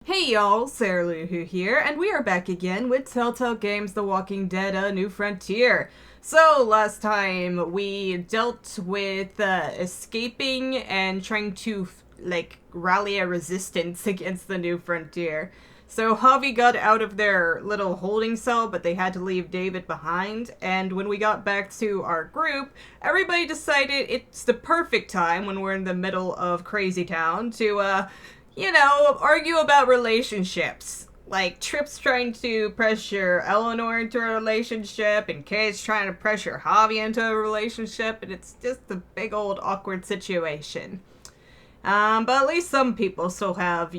Hey y'all, SarahLouWho here, and we are back again with Telltale Games The Walking Dead: A New Frontier. So, last time we dealt with escaping and trying to, rally a resistance against the New Frontier. So Javi got out of their little holding cell, but they had to leave David behind, and when we got back to our group, everybody decided it's the perfect time, when we're in the middle of Crazy Town, to, argue about relationships. Like, Trip's trying to pressure Eleanor into a relationship, and Kay's trying to pressure Javi into a relationship, and it's just a big old awkward situation. But at least some people still have,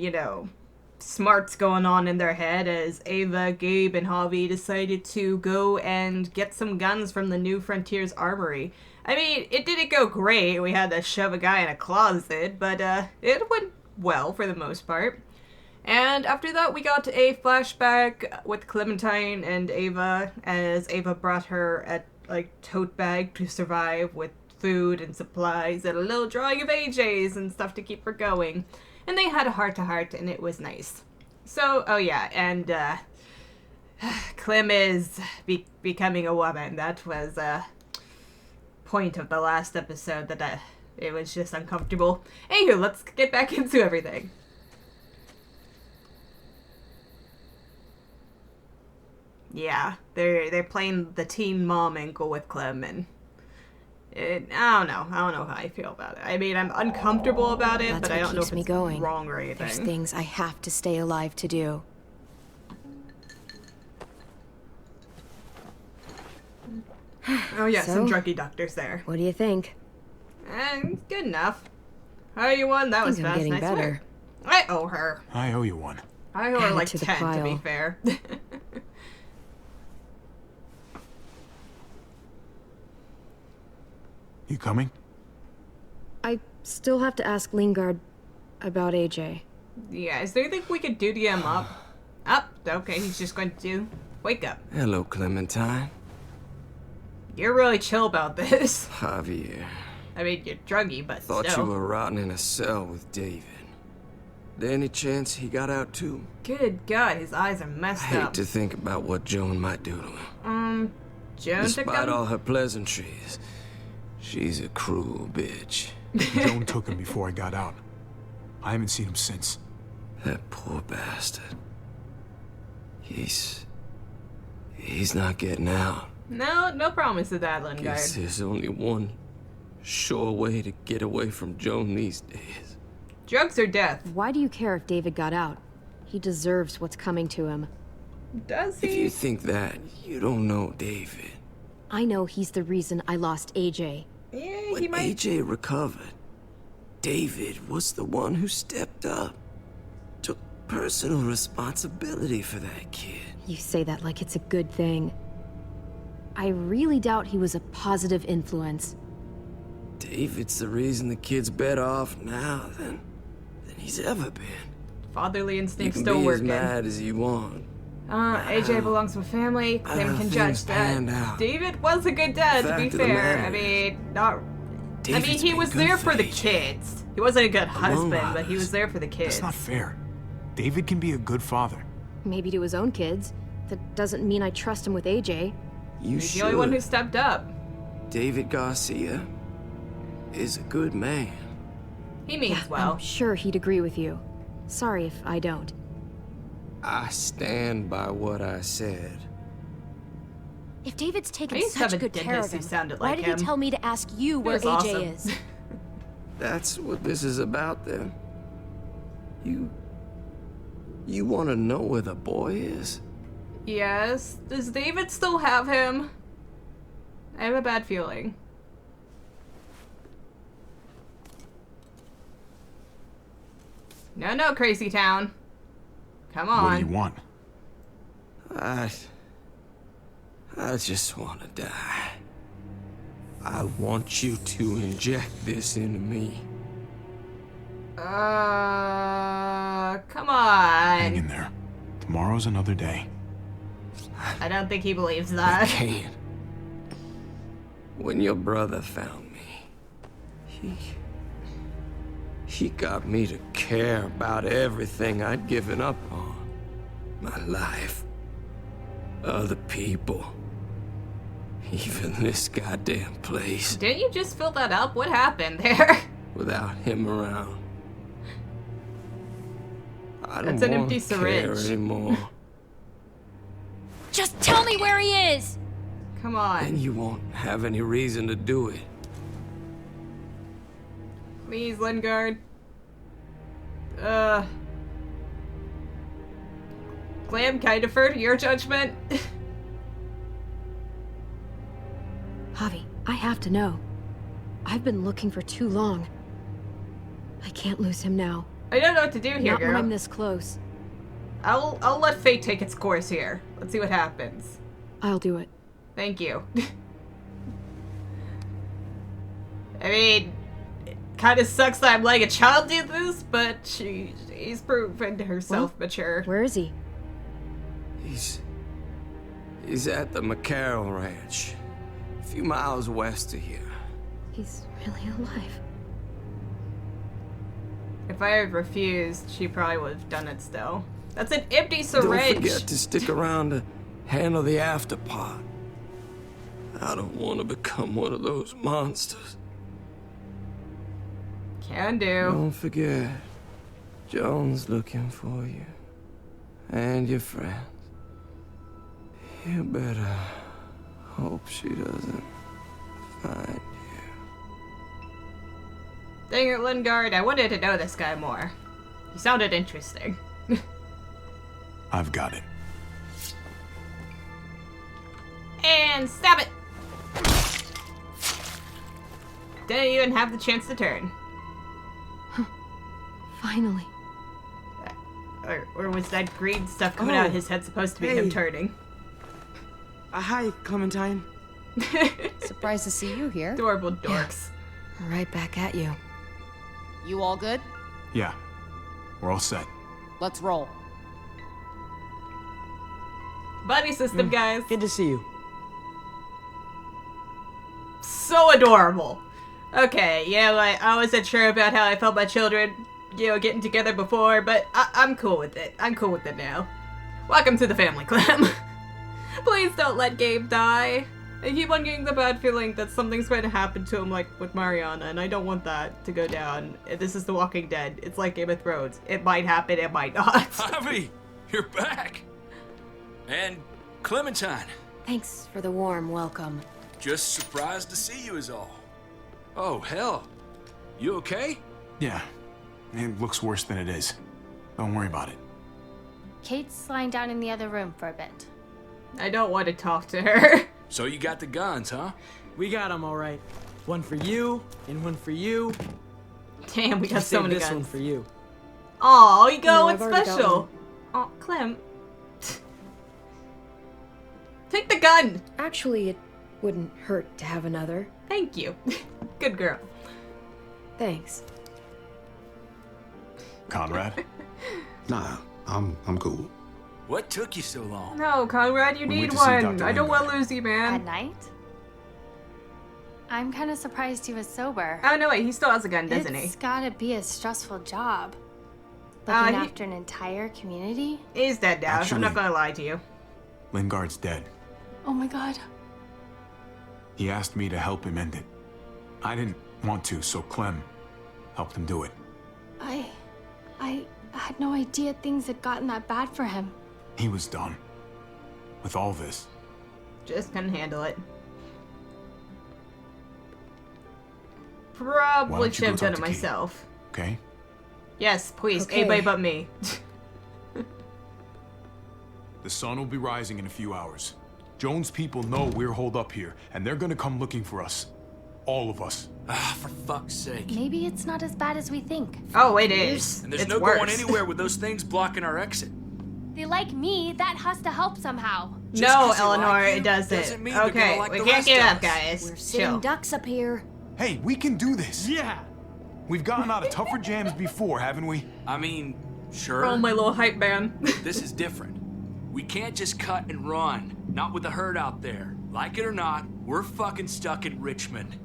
smarts going on in their head, as Ava, Gabe, and Javi decided to go and get some guns from the New Frontier's armory. I mean, it didn't go great. We had to shove a guy in a closet, but it went well for the most part. And after that, we got a flashback with Clementine and Ava, as Ava brought her a tote bag to survive with food and supplies and a little drawing of AJ's and stuff to keep her going. And they had a heart-to-heart, and it was nice. So, oh yeah, and Clem is becoming a woman. That was a point of the last episode that it was just uncomfortable. Anywho, let's get back into everything. Yeah, they're playing the teen mom angle with Clem, and I don't know how I feel about it. I mean, I'm uncomfortable about it, but I don't know if it's wrong or anything. There's things I have to stay alive to do. Oh yeah, some druggy doctors there. What do you think? Good enough. I owe you one. That was fast. I'm getting better. I owe her. I owe you one. I owe her like 10, to be fair. You coming? I still have to ask Lingard about AJ. Yeah, is there anything we could do to get him up? Up? Okay, he's just going to wake up. Hello, Clementine. You're really chill about this. Javier. I mean, you're druggy, but Thought still. you were rotting in a cell with David. There any chance he got out too? Good God, his eyes are messed I up. hate to think about what Joan might do to him. Joan took Despite him? all her pleasantries, she's a cruel bitch. Joan took him before I got out. I haven't seen him since. That poor bastard. He's not getting out. No promise of that, Lingard. Guess there's only one sure way to get away from Joan these days. Drugs or death? Why do you care if David got out? He deserves what's coming to him. Does he? If you think that, you don't know David. I know he's the reason I lost AJ. Yeah, When he might. AJ recovered, David was the one who stepped up. Took personal responsibility for that kid. You say that like it's a good thing. I really doubt he was a positive influence. David's the reason the kid's better off now than he's ever been. Fatherly You instinct can still be working. as mad as you want. AJ belongs with family. Clem can things judge that. panned out. David was a good dad, to be Fact of the fair. matter I mean, David's he been was good there for the AJ. kids. He wasn't a good husband, Among but he was others. there for the kids. That's not fair. David can be a good father. Maybe to his own kids. That doesn't mean I trust him with AJ. You He's should. the only one who stepped up. David Garcia is a good man. He means well. I'm sure he'd agree with you. Sorry if I don't. I stand by what I said. If David's I taken used to have such a good care dentist of who him, sounded why like did him. he tell me to ask you where was AJ awesome. is? That's what this is about, then. You want to know where the boy is? Yes. Does David still have him? I have a bad feeling. No, Crazy Town. Come on. What do you want? I just want to die. I want you to inject this into me. Come on. Hang in there. Tomorrow's another day. I don't think he believes I that. can't. When your brother found me, He got me to care about everything I'd given up on. My life. Other people. Even this goddamn place. Didn't you just fill that up? What happened there? Without him around. I That's don't an want empty to care syringe. anymore. Just tell me where he is! Come on. And you won't have any reason to do it. Please, Lingard. Clam, can I defer to your judgment? Javi, I have to know. I've been looking for too long. I can't lose him now. I don't know what to do here, Not when girl. I'm this close. I'll let fate take its course here. Let's see what happens. I'll do it. Thank you. I mean, it kind of sucks that I'm letting a child do this, but she's proven herself mature. Where is he? He's at the McCarroll Ranch. A few miles west of here. He's really alive. If I had refused, she probably would have done it still. That's an empty syringe. Don't forget to stick around to handle the after part. I don't want to become one of those monsters. Can do. Don't forget, Joan's looking for you. And your friends. You better hope she doesn't find you. Dang it, Lingard. I wanted to know this guy more. He sounded interesting. I've got it. And stab it! Didn't even have the chance to turn. Finally. Or was that green stuff coming out of his head supposed to be him Hey. turning? Hi, Clementine. Surprised to see you here. Adorable dorks. Right back at you. You all good? Yeah. We're all set. Let's roll. Buddy system, guys. Good to see you. So adorable. Okay, yeah, I wasn't sure about how I felt my children, getting together before, but I'm cool with it. I'm cool with it now. Welcome to the family, Clem. Please don't let Gabe die. I keep on getting the bad feeling that something's going to happen to him like with Mariana, and I don't want that to go down. This is The Walking Dead. It's like Game of Thrones. It might happen, it might not. Javi, you're back. And Clementine. Thanks for the warm welcome. Just surprised to see you is all. Oh, hell. You okay? Yeah. It looks worse than it is. Don't worry about it. Kate's lying down in the other room for a bit. I don't want to talk to her. So you got the guns, huh? We got them all right. One for you, and one for you. Damn, we got I so saved many this guns. one for you. Aw, you No, go I've with already got special. one. Oh, Clem. Take the gun. Actually, it wouldn't hurt to have another. Thank you. Good girl. Thanks. Conrad? Nah, I'm cool. What took you so long? No, Conrad, you We went need to see one. Dr. I don't want to Lingard. lose you, man. At night? I'm kind of surprised he was sober. Oh, no, wait, he still has a gun, doesn't he? It's gotta be a stressful job. Uh, Looking he- after an entire community? He's dead now. I'm Actually- not gonna lie to you. Lingard's dead. Oh my god. He asked me to help him end it. I didn't want to, so Clem helped him do it. I had no idea things had gotten that bad for him. He was done. With all this. Just couldn't handle it. Why Probably don't you should go have done talk it to Kate? myself. Okay? Yes, please. Okay. Anybody but me. The sun will be rising in a few hours. Joan's people know we're holed up here, and they're gonna come looking for us. All of us. Ah, for fuck's sake. Maybe it's not as bad as we think. Oh, it is. And there's It's no worse. going anywhere with those things blocking our exit. They like me, that has to help somehow. Just No, 'cause they Eleanor, like you it doesn't. doesn't mean they're Okay, gonna like we the can't rest give of up, us. guys. We're Chill. sitting ducks up here. Hey, we can do this! Yeah. We've gotten out of tougher jams before, haven't we? I mean, sure. Oh, my little hype man. This is different. We can't just cut and run. Not with the herd out there. Like it or not, we're fucking stuck in Richmond.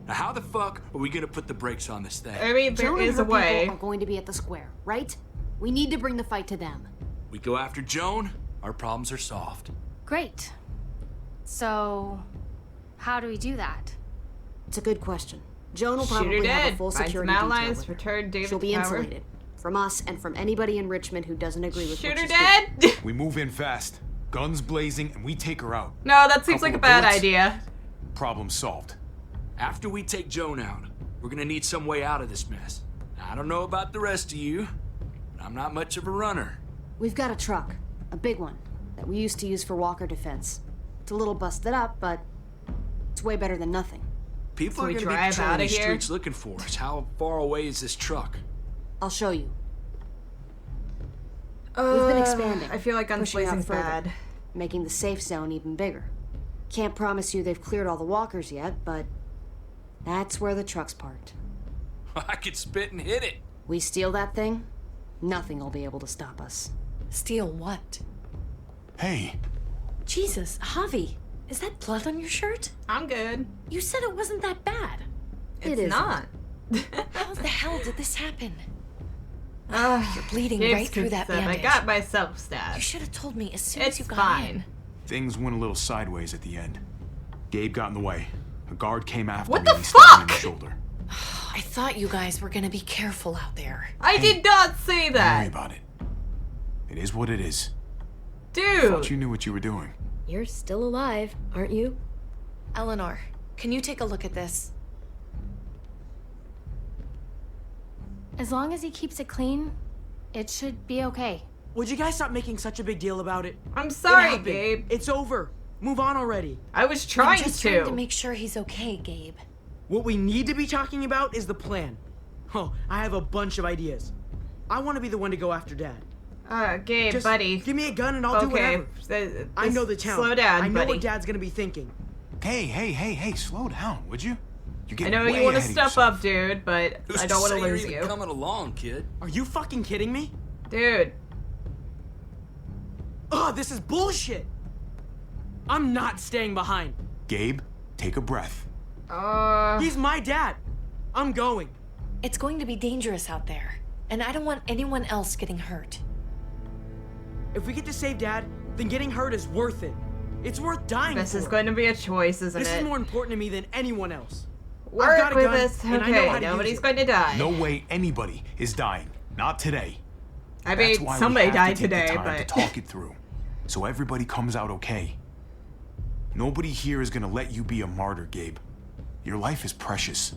Now, how the fuck are we gonna put the brakes on this thing? I mean, there Joan is and a her way. people are going to be at the square, right? We need to bring the fight to them. We go after Joan, our problems are solved. Great. So, how do we do that? It's a good question. Joan will Shoot her probably have a dead. full Find security some detail allies. with her. Return David She'll be to power. insulated from us and from anybody in Richmond who doesn't agree with Shoot what her she's doing. dead. We move in fast. Guns blazing, and we take her out. No, that seems Couple like a of bad bullets. idea. Problem solved. After we take Joan out, we're gonna need some way out of this mess. Now, I don't know about the rest of you, but I'm not much of a runner. We've got a truck, a big one, that we used to use for walker defense. It's a little busted up, but it's way better than nothing. People So are we gonna be drive patrolling outta these here? streets looking for us. How far away is this truck? I'll show you. We've been expanding. I feel like guns pushing out blazing's further, bad. making the safe zone even bigger. Can't promise you they've cleared all the walkers yet, but that's where the truck's parked. I could spit and hit it. We steal that thing, nothing will be able to stop us. Steal what? Hey, Jesus, Javi, is that blood on your shirt? I'm good. You said it wasn't that bad. It's not. How the hell did this happen? You're You're bleeding right through that I bandage. got myself You stabbed. should have told me as soon as It's you got fine. in. things went a little sideways at the end. Gabe got in the way. A guard came after What me the and he stabbed me in the fuck? shoulder. I thought you guys were gonna be careful out there. I did not say Don't worry that, about it. It is what it is. dude. Thought you knew what you were doing. You're still alive, aren't you? Eleanor, can you take a look at this? As long as he keeps it clean, it should be okay. Would you guys stop making such a big deal about it? I'm It sorry, happened. Gabe. It's over. Move on already. I was I'm trying just to. trying to make sure he's okay, Gabe. What we need to be talking about is the plan. Oh, I have a bunch of ideas. I want to be the one to go after Dad. Gabe, Just buddy. give me a gun and I'll do Okay, whatever. I know the town. Slow down, I know buddy. what Dad's gonna be thinking. Hey, slow down, would you? You're I getting know way you want to ahead of step yourself. up, dude, but Who's I don't want to say you're lose even you. coming along, kid? Are you fucking kidding me? Dude. Ugh, this is bullshit. I'm not staying behind. Gabe, take a breath. He's my dad. I'm going. It's going to be dangerous out there, and I don't want anyone else getting hurt. If we get to save Dad, then getting hurt is worth it. It's worth dying This for. is going to be a choice, isn't This it? is more important to me than anyone else. I've Work got a with gun, this. and I know Okay, how to use nobody's it. going to die. No way anybody is dying. Not today. I That's mean, why somebody we have died to take today, the time but... to talk it through, so everybody comes out okay. Nobody here is gonna let you be a martyr, Gabe. Your life is precious.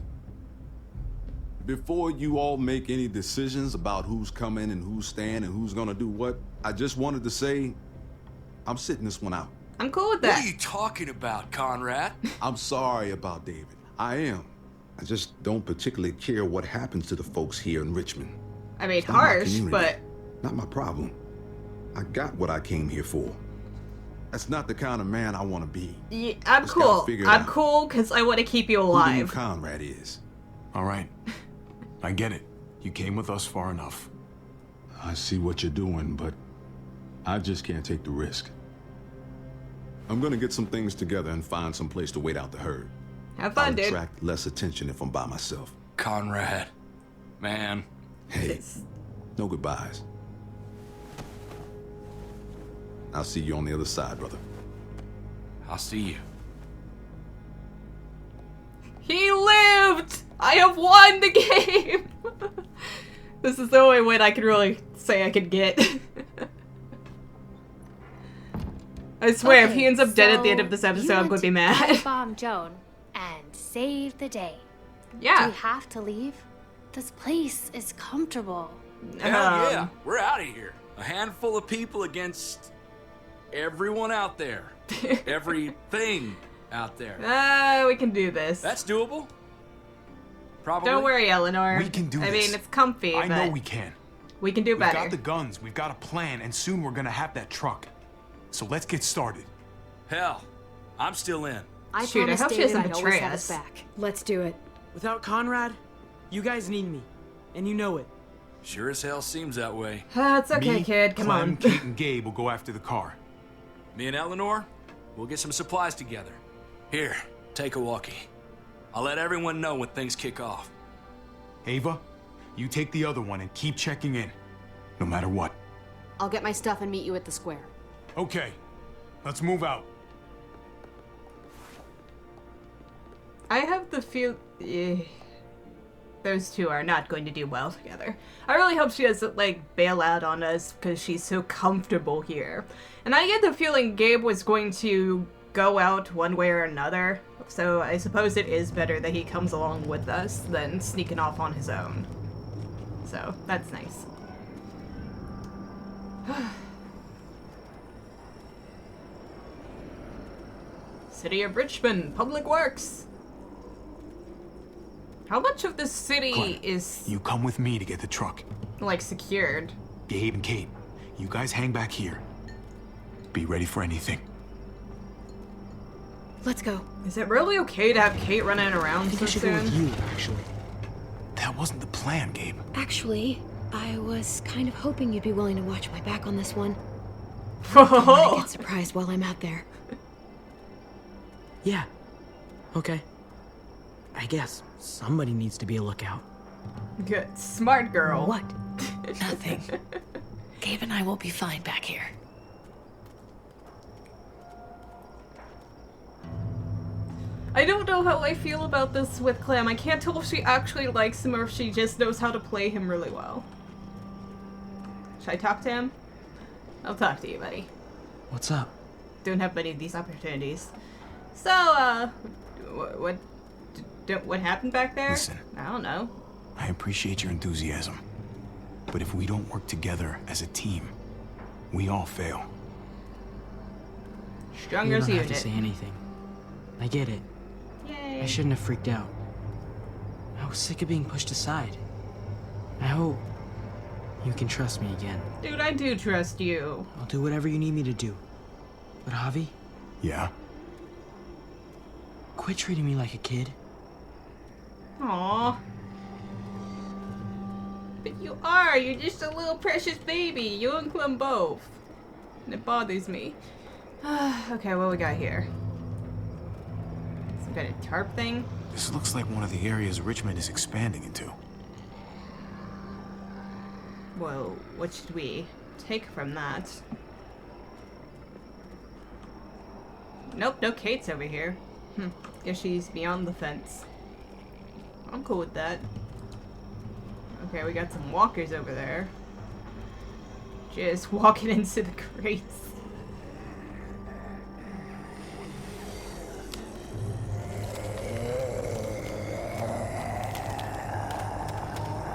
Before you all make any decisions about who's coming and who's staying and who's gonna do what, I just wanted to say, I'm sitting this one out. I'm cool with What that. are you talking about, Conrad? I'm sorry about David. I am. I just don't particularly care what happens to the folks here in Richmond. I mean, It's not my harsh, community. but... Not my problem. I got what I came here for. That's not the kind of man I want to be. Yeah, I'm Just gotta cool. figure it I'm out. cool because I want to keep you Who the new alive. Conrad is. All right. I get it. You came with us far enough. I see what you're doing, but I just can't take the risk. I'm gonna get some things together and find some place to wait out the herd. Have fun, I'll dude. attract less attention if I'm by myself. Conrad. Man. Hey, no goodbyes. I'll see you on the other side, brother. I'll see you. He lived! I have won the game! This is the only win I can really say I could get. I swear, if he ends up dead at the end of this episode, I'm gonna be mad. Bomb Joan and save the day. Do Yeah. we have to leave? This place is comfortable. Hell yeah, we're out of here. A handful of people against everyone out there. Everything out there. We can do this. That's doable. Probably. Don't worry, Eleanor. We can do I this. mean, it's comfy, I but know we can. we can do We've better. got the guns, we've got a plan, and soon we're gonna have that truck. So let's get started. Hell, I'm still in. I Shoot, I promised hope she David doesn't I'd betray always have us. his back. Let's do it. Without Conrad, you guys need me. And you know it. Sure as hell seems that way. It's okay, Me, kid. Come Clem, on. Kate, and Gabe will go after the car. Me and Eleanor, we'll get some supplies together. Here, take a walkie. I'll let everyone know when things kick off. Ava, you take the other one and keep checking in, no matter what. I'll get my stuff and meet you at the square. Okay, let's move out. I have the feel... those two are not going to do well together. I really hope she doesn't, like, bail out on us because she's so comfortable here. And I get the feeling Gabe was going to go out one way or another, so I suppose it is better that he comes along with us than sneaking off on his own. So, that's nice. City of Richmond, Public Works. How much of the city Clem, is... You come with me to get the truck. like, secured? Gabe and Kate, you guys hang back here. Be ready for anything. Let's go. Is it really okay to have Kate running around so I should go with soon? you, actually. That wasn't the plan, Gabe. Actually, I was kind of hoping you'd be willing to watch my back on this one. I don't want to get surprised while I'm out there. Yeah. Okay. I guess somebody needs to be a lookout. Good. Smart girl. What? Nothing. Gabe and I will be fine back here. I don't know how I feel about this with Clem. I can't tell if she actually likes him or if she just knows how to play him really well. Should I talk to him? I'll talk to you, buddy. What's up? Don't have many of these opportunities. So, what happened back there? Listen. I don't know. I appreciate your enthusiasm. But if we don't work together as a team, we all fail. Strong You as don't have unit. to say anything. I get it. Yay. I shouldn't have freaked out. I was sick of being pushed aside. I hope you can trust me again. Dude, I do trust you. I'll do whatever you need me to do. But Javi, Yeah? quit treating me like a kid. Aww. But you are. You're just a little precious baby. You and Clem both. And it bothers me. Okay, what we got here? Some kind of tarp thing? This looks like one of the areas Richmond is expanding into. Well, what should we take from that? Nope, no Kate's over here. Guess she's beyond the fence. I'm cool with that. Okay, we got some walkers over there. Just walking into the crates.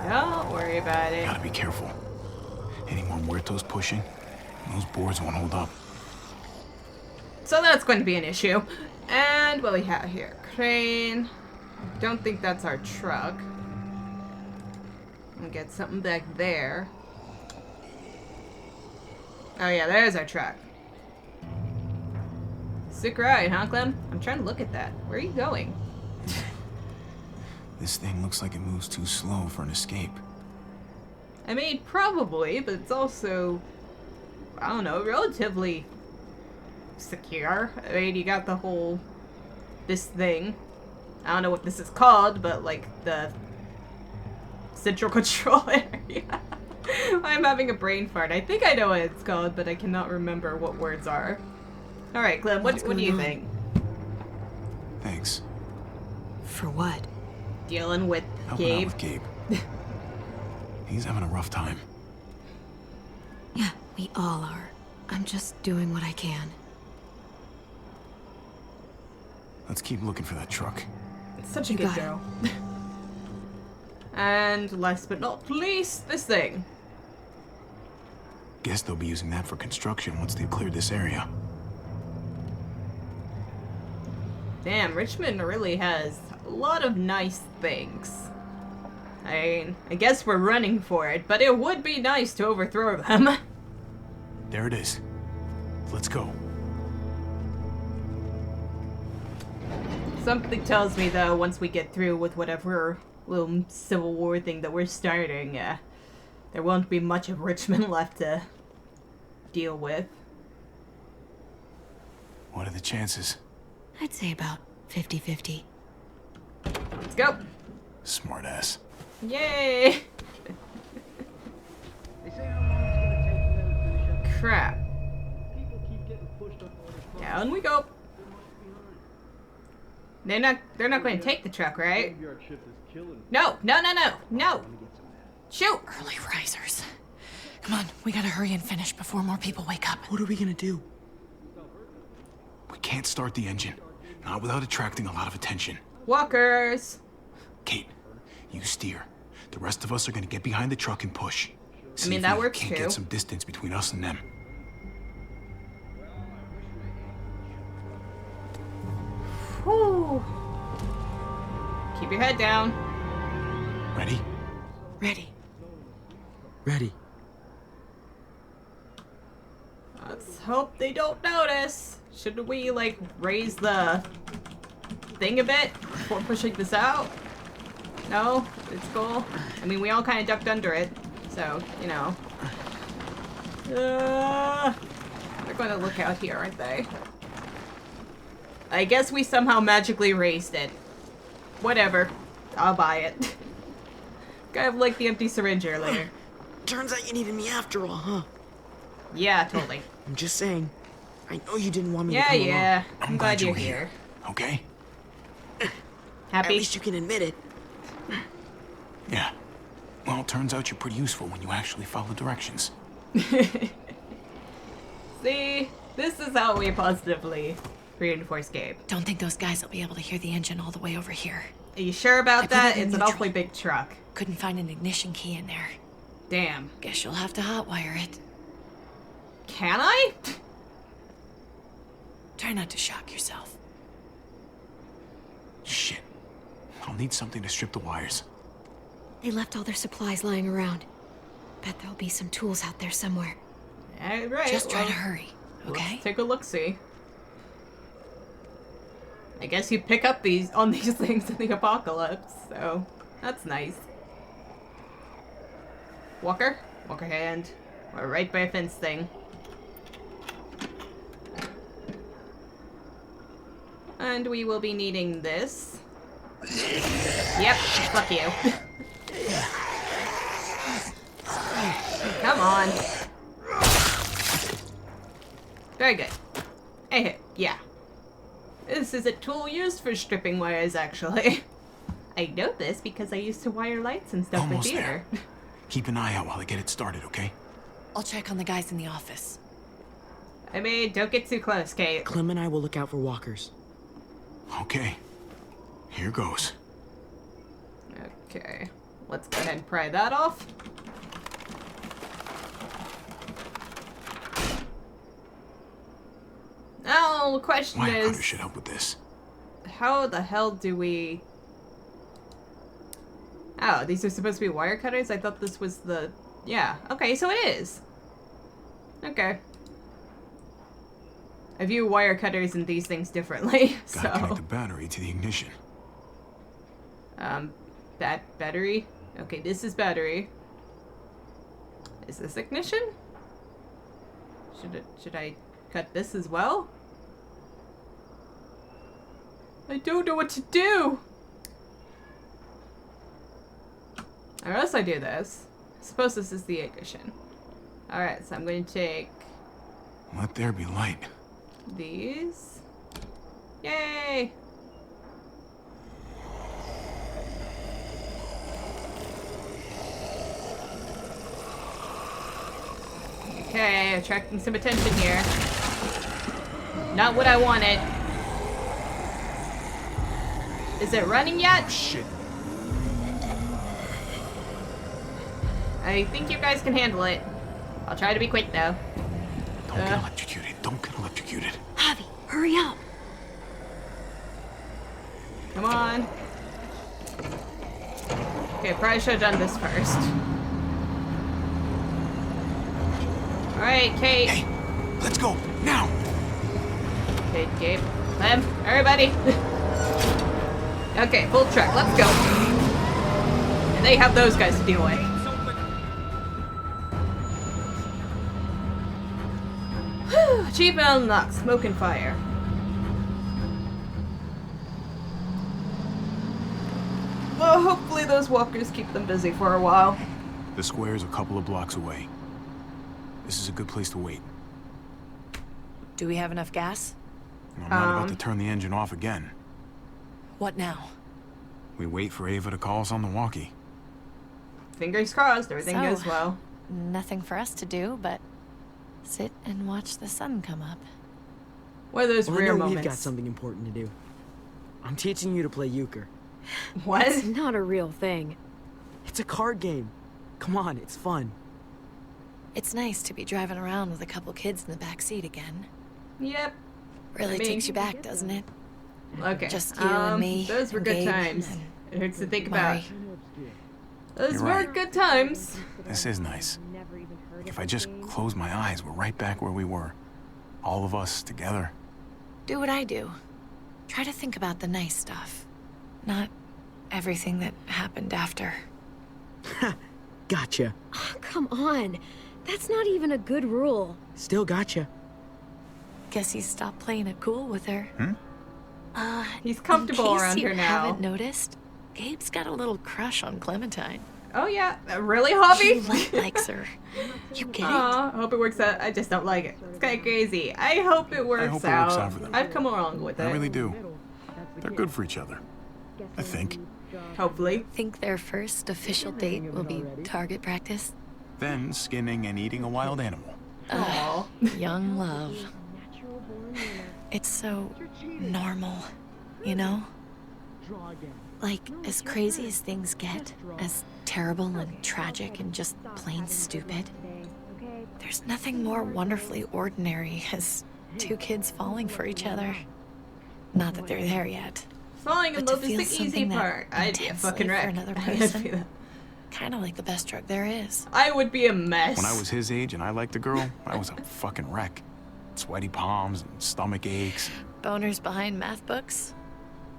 Don't worry about it. Gotta be careful. Any more muertos pushing, those boards won't hold up. So that's going to be an issue. And what we have here? Crane. Don't think that's our truck. We'll get something back there. Oh yeah, there's our truck. Sick ride, huh, Clem? I'm trying to look at that. Where are you going? This thing looks like it moves too slow for an escape. I mean, probably, but it's also, I don't know, relatively secure. I mean, you got the whole, this thing. I don't know what this is called, but like the central control area. I'm having a brain fart. I think I know what it's called, but I cannot remember what words are. Alright, Clem, what do you think? Thanks. For what? Dealing with Helping out Gabe? with Gabe. He's having a rough time. Yeah, we all are. I'm just doing what I can. Let's keep looking for that truck. It's such a You good got it. girl. And last but not least, this thing. Guess they'll be using that for construction once they've cleared this area. Damn, Richmond really has a lot of nice things. I mean, I guess we're running for it, but it would be nice to overthrow them. There it is. Let's go. Something tells me, though, once we get through with whatever little civil war thing that we're starting, there won't be much of Richmond left to deal with. What are the chances? I'd say about 50-50. Let's go. Smart ass. Yay! Crap. Down we go. They're not going to take the truck, right? No. Shoot! Early risers. Come on, we gotta hurry and finish before more people wake up. What are we gonna do? We can't start the engine. Not without attracting a lot of attention. Walkers! Kate, you steer. The rest of us are gonna get behind the truck and push. I mean, that works can't too. Get some distance between us and them. Whew. Keep your head down. Ready? Ready. Ready. Let's hope they don't notice. Should we, like, raise the thing a bit before pushing this out? No? It's cool? I mean, we all kind of ducked under it, so, you know. They're going to look out here, aren't they? I guess we somehow magically raised it. Whatever. I'll buy it. Kind of like the empty syringe earlier. Turns out you needed me after all, huh? Yeah, totally. I'm just saying. I know you didn't want me to come along. Yeah. I'm glad you're here. Okay? Happy? At least you can admit it. Yeah. Well, it turns out you're pretty useful when you actually follow directions. See? This is how we positively reinforce Gabe. Don't think those guys will be able to hear the engine all the way over here. Are you sure about that? it in It's an neutral. awfully big truck. Couldn't find an ignition key in there. Damn. Guess you'll have to hotwire it. Can I? Try not to shock yourself. Shit. I'll need something to strip the wires. They left all their supplies lying around. Bet there'll be some tools out there somewhere. Alright, Just try to hurry, okay? Let's take a look-see. I guess you pick up on these things in the apocalypse, so that's nice. Walker hand. We're right by a fence thing. And we will be needing this. Yep, fuck you. Come on. Very good. Hey, yeah. This is a tool used for stripping wires, actually. I know this because I used to wire lights and stuff Almost for theater. there. Keep an eye out while I get it started, okay? I'll check on the guys in the office. I mean, don't get too close, Kate. Clem and I will look out for walkers. Okay. Here goes. Okay. Let's go ahead and pry that off. Now, the question Wire cutter is, should help with this. how the hell do we... Oh, these are supposed to be wire cutters? I thought this was the... Yeah, okay, so it is. Okay. I view wire cutters and these things differently, Gotta connect so... the battery to the ignition. Battery? Okay, this is battery. Is this ignition? Should I cut this as well? I don't know what to do! Or else I do this. I suppose this is the ignition. Alright, so I'm going to take Let there be light. these. Yay! Okay, attracting some attention here. Not what I wanted. Is it running yet? Shit. I think you guys can handle it. I'll try to be quick though. Don't get electrocuted. Don't get electrocuted. Javi, hurry up! Come on. Okay, probably should have done this first. Alright, Kate. Hey, let's go now. Kate, Gabe, Clem, everybody. Okay, full truck, let's go. And they have those guys to deal with. Whew, achievement unlocked, smoke and fire. Well, hopefully those walkers keep them busy for a while. The square's a couple of blocks away. This is a good place to wait. Do we have enough gas? I'm not about to turn the engine off again. What now? We wait for Ava to call us on the walkie. Fingers crossed, everything So, goes well. Nothing for us to do but sit and watch the sun come up. What are those Well, I rare know moments? we've got something important to do. I'm teaching you to play euchre. What? It's not a real thing. It's a card game. Come on, it's fun. It's nice to be driving around with a couple kids in the back seat again. Yep. Really I mean, takes you back, doesn't it? Okay. Just you and me. Those were and good Gabe times. and It hurts to think Mari. about. Those You're were right. good times. This is nice. If I just close my eyes, we're right back where we were. All of us together. Do what I do. Try to think about the nice stuff. Not everything that happened after. Gotcha. Oh, come on. That's not even a good rule. Still gotcha. Guess he stopped playing it cool with her. He's comfortable in case around you her now. haven't noticed, Gabe's got a little crush on Clementine. Oh yeah, really, Hobby? He likes her. You get it? Aw, I hope it works out. I just don't like it. It's kind of crazy. I hope it works out. for them. I've come along with it. I really do. They're good for each other. I think. Hopefully. Think their first official date will be target practice? Then skinning and eating a wild animal. Aww. Young love. It's so normal, you know? Like, as crazy as things get, as terrible and tragic and just plain stupid, there's nothing more wonderfully ordinary as two kids falling for each other. Not that they're there yet. Falling in But to love is feel the easy something that part. I'd be a intensely fucking for wreck. another I'd person. be that. Kind of like the best drug there is. I would be a mess. When I was his age and I liked a girl, I was a fucking wreck. Sweaty palms and stomach aches. Boners behind math books?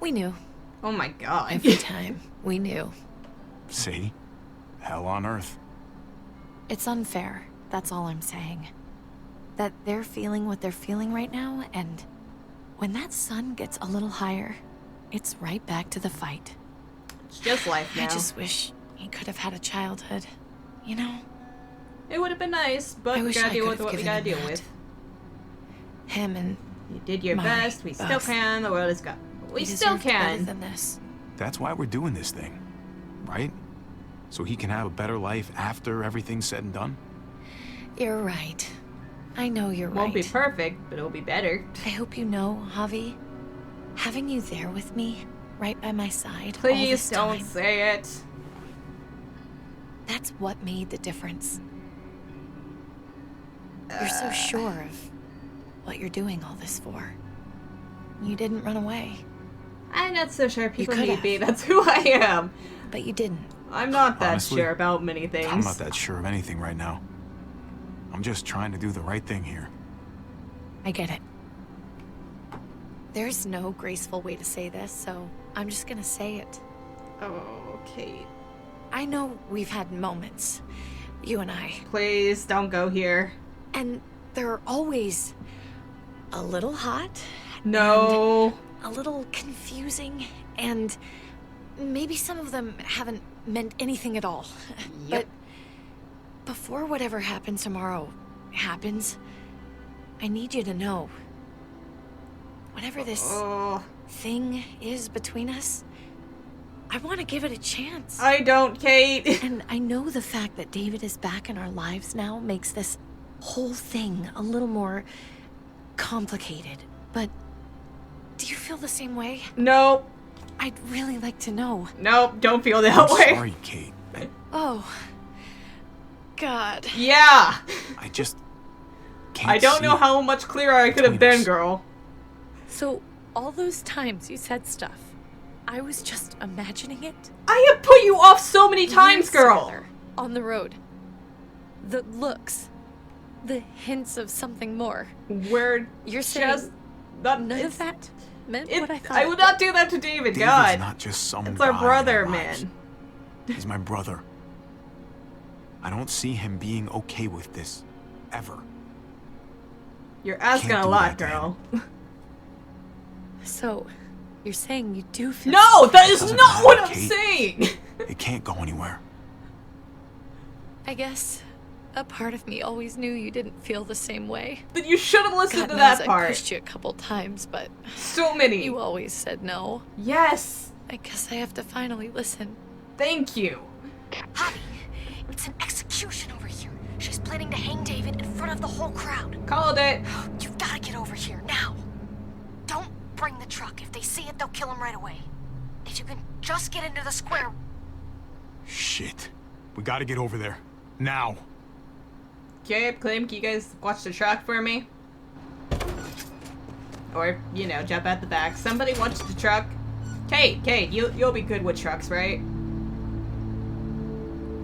We knew. Oh my god. Every time. We knew. See? Hell on earth. It's unfair. That's all I'm saying. That they're feeling what they're feeling right now, and when that sun gets a little higher, it's right back to the fight. It's just life now. I just wish he could have had a childhood, you know? It would have been nice, but I we wish gotta I deal could with have what we given gotta him deal that. with. Him and You did your Mari, best. We still both. can. The world is gone. We he still deserved better can. than this. That's why we're doing this thing. Right? So he can have a better life after everything's said and done? You're right. I know you're right. Won't be perfect, but it'll be better. I hope you know, Javi, having you there with me, right by my side, all Please this don't time, say it. that's what made the difference. You're so sure of what you're doing all this for. You didn't run away, I'm not so sure people could need have. me. That's who I am. but you didn't. I'm not that Honestly, sure about many things. I'm not that sure of anything right now. I'm just trying to do the right thing here. I get it. There's no graceful way to say this, so I'm just gonna say it. Oh, Kate. I know we've had moments, you and I, Please don't go here. and they're always a little hot, No. a little confusing, and maybe some of them haven't meant anything at all. But before whatever happens tomorrow happens, I need you to know. Whatever this Oh, thing is between us, I want to give it a chance. I don't, Kate. And I know the fact that David is back in our lives now makes this whole thing a little more complicated. But do you feel the same way? Nope. I'd really like to know. Nope. Don't feel that I'm way. sorry, Kate. Oh, God. Yeah. I just can't I don't see know it. how much clearer I could have between been, us. girl. So, all those times you said stuff, I was just imagining it? I have put you off so many times, Years girl. together, on the road. The looks. The hints of something more. We're You're saying just not. none it's- of that meant it- what I thought. I would not do that to David. David's God. not just some It's our guy in brother, our lives. man. He's my brother. I don't see him being okay with this. Ever. You're asking Can't a do lot, that to girl. So, You're saying you do feel... No, that is Doesn't not matter, what I'm Kate. saying! It can't go anywhere. I guess a part of me always knew you didn't feel the same way. Then you should have listened God to knows that I part. pushed you a couple times, but... So many. You always said no. Yes. I guess I have to finally listen. Thank you. Javi, it's an execution over here. She's planning to hang David in front of the whole crowd. Called it. You've got to get over here now. Don't bring the truck. If they see it, they'll kill him right away. If you can just get into the square. Shit. We gotta get over there. Now. Okay, Clem, can you guys watch the truck for me? Or, you know, jump at the back. Somebody watch the truck. Kate, you'll be good with trucks, right?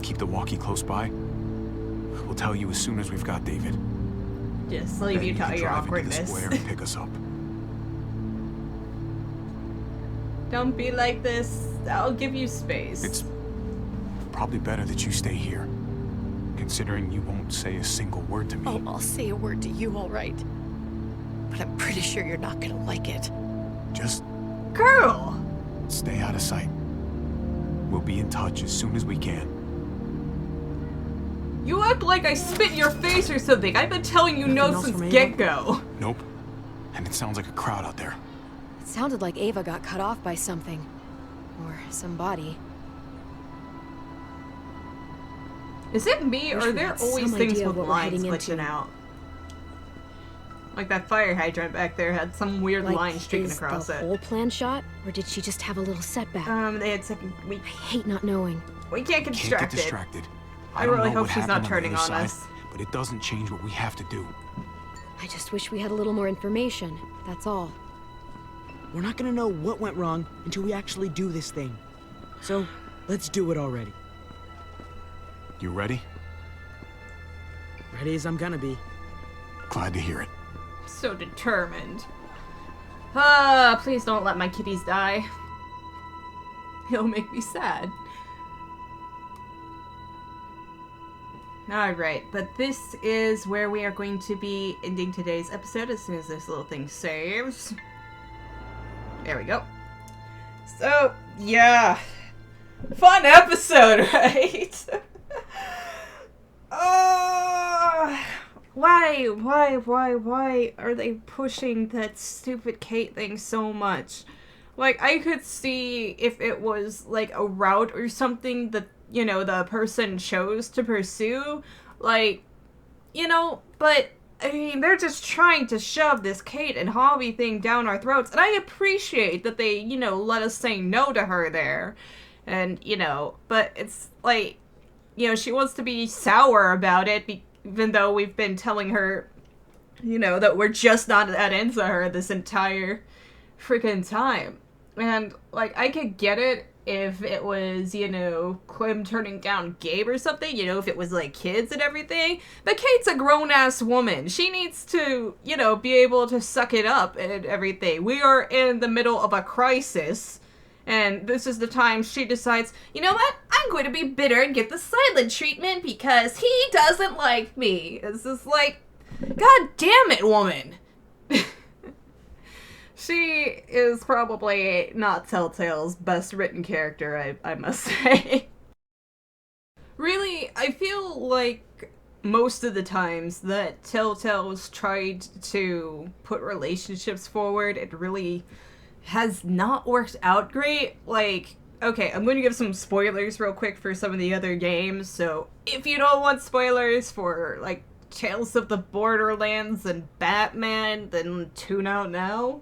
Keep the walkie close by. We'll tell you as soon as we've got David. Just leave you to your drive into the awkwardness. square and pick us up. Don't be like this. I'll give you space. It's probably better that you stay here, considering you won't say a single word to me. Oh, I'll say a word to you, all right. But I'm pretty sure you're not gonna like it. Just Girl! stay out of sight. We'll be in touch as soon as we can. You act like I spit in your face or something. I've been telling you no else since from Ava? get-go. Nope. And it sounds like a crowd out there. It sounded like Ava got cut off by something. Or somebody. Is it me, or Wish are we there had always some things idea with what we're lines heading glitching into. out? Like that fire hydrant back there had some weird line streaking across the it. whole plan shot, or did she just have a little setback? They had second. I hate not knowing. We can't get Can't distracted. get distracted. I don't really know hope what she's not happened on the turning other on side, us. But it doesn't change what we have to do. I just wish we had a little more information, that's all. We're not gonna know what went wrong until we actually do this thing. So, let's do it already. You ready? Ready as I'm gonna be. Glad to hear it. So determined. Please don't let my kitties die. He'll make me sad. Alright, but this is where we are going to be ending today's episode as soon as this little thing saves. There we go. So, yeah. Fun episode, right? Why are they pushing that stupid Kate thing so much? Like, I could see if it was, like, a route or something that, you know, the person chose to pursue. Like, you know, but, I mean, they're just trying to shove this Kate and Javi thing down our throats. And I appreciate that they, you know, let us say no to her there. And, you know, but it's like, you know, she wants to be sour about it, even though we've been telling her, you know, that we're just not that into her this entire freaking time. And, like, I could get it if it was, you know, Clem turning down Gabe or something, you know, if it was, like, kids and everything. But Kate's a grown-ass woman. She needs to, you know, be able to suck it up and everything. We are in the middle of a crisis. And this is the time she decides, you know what? I'm going to be bitter and get the silent treatment because he doesn't like me. It's just like, God damn it, woman. She is probably not Telltale's best written character, I must say. Really, I feel like most of the times that Telltale's tried to put relationships forward, it really has not worked out great. Like, okay, I'm going to give some spoilers real quick for some of the other games, so if you don't want spoilers for, like, Tales of the Borderlands and Batman, then tune out now.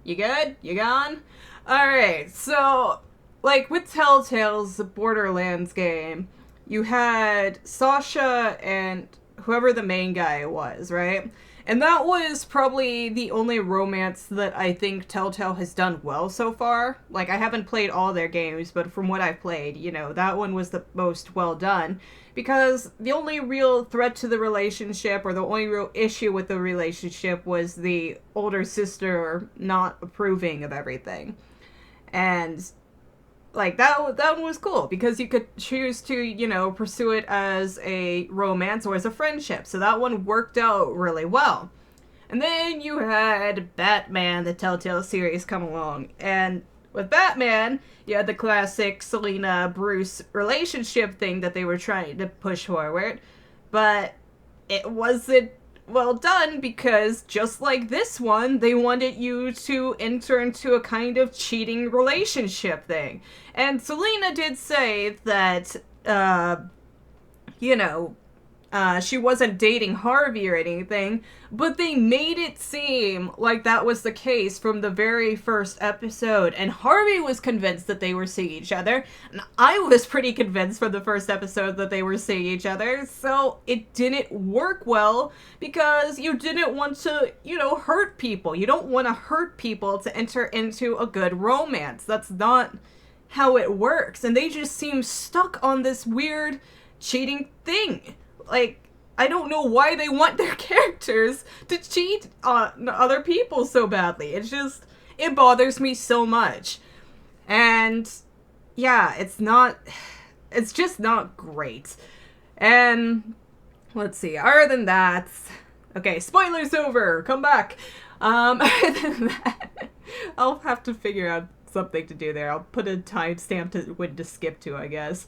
You good? You gone? Alright, so, like, with Telltale's Borderlands game, you had Sasha and whoever the main guy was, right? And that was probably the only romance that I think Telltale has done well so far. Like, I haven't played all their games, but from what I've played, you know, that one was the most well done. Because the only real threat to the relationship, or the only real issue with the relationship, was the older sister not approving of everything. And, like, that one was cool, because you could choose to, you know, pursue it as a romance or as a friendship. So that one worked out really well. And then you had Batman, the Telltale series, come along. And with Batman, you had the classic Selina-Bruce relationship thing that they were trying to push forward. But it wasn't well done because, just like this one, they wanted you to enter into a kind of cheating relationship thing. And Selina did say that, she wasn't dating Harvey or anything, but they made it seem like that was the case from the very first episode, and Harvey was convinced that they were seeing each other, and I was pretty convinced from the first episode that they were seeing each other, so it didn't work well, because you didn't want to, hurt people. You don't want to hurt people to enter into a good romance. That's not how it works, and they just seem stuck on this weird cheating thing. Like, I don't know why they want their characters to cheat on other people so badly. It bothers me so much. And, yeah, it's just not great. And, let's see, other than that, okay, spoilers over, come back. Other than that, I'll have to figure out something to do there. I'll put a timestamp to when to skip to, I guess.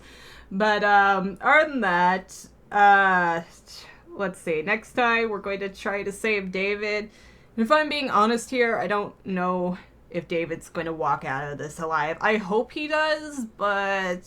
But, other than that, let's see. Next time, we're going to try to save David. And if I'm being honest here, I don't know if David's going to walk out of this alive. I hope he does, but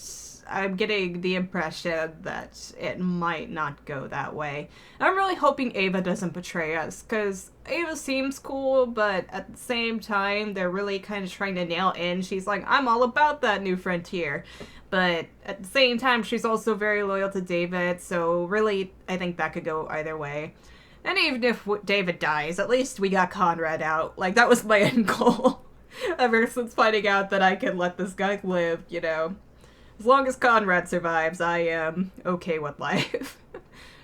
I'm getting the impression that it might not go that way. I'm really hoping Ava doesn't betray us, because Ava seems cool, but at the same time, they're really kind of trying to nail in. She's like, I'm all about that new frontier. But at the same time, she's also very loyal to David, so really, I think that could go either way. And even if David dies, at least we got Conrad out. Like, that was my end goal. Ever since finding out that I can let this guy live, As long as Conrad survives, I am okay with life.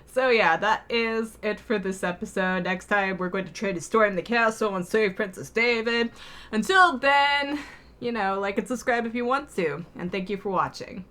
So yeah, that is it for this episode. Next time, we're going to try to storm the castle and save Princess David. Until then, like and subscribe if you want to. And thank you for watching.